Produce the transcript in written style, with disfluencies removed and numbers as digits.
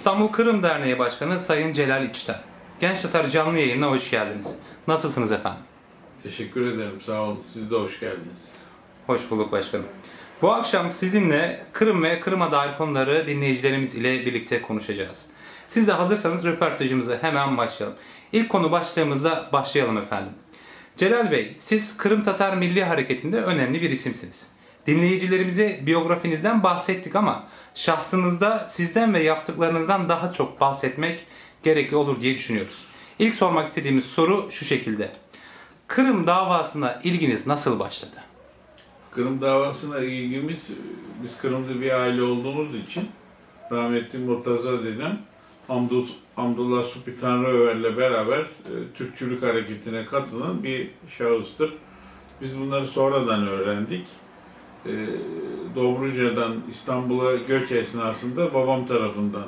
İstanbul Kırım Derneği Başkanı Sayın Celal İçten. Genç Tatar canlı yayınına hoş geldiniz. Nasılsınız efendim? Teşekkür ederim, sağ olun. Siz de hoş geldiniz. Hoş bulduk başkanım. Bu akşam sizinle Kırım ve Kırım'a dair konuları dinleyicilerimiz ile birlikte konuşacağız. Siz de hazırsanız röportajımıza hemen başlayalım. İlk konu başlığımızda başlayalım efendim. Celal Bey, siz Kırım Tatar Milli Hareketi'nde önemli bir isimsiniz. Dinleyicilerimize biyografinizden bahsettik ama şahsınızda sizden ve yaptıklarınızdan daha çok bahsetmek gerekli olur diye düşünüyoruz. İlk sormak istediğimiz soru şu şekilde. Kırım davasına ilginiz nasıl başladı? Kırım davasına ilgimiz, biz Kırımlı bir aile olduğumuz için rahmetli Murtaza dedem Hamdullah Supi Tanrıöver'le beraber Türkçülük hareketine katılan bir şahıstır. Biz bunları sonradan öğrendik. Dobruca'dan İstanbul'a göç esnasında babam tarafından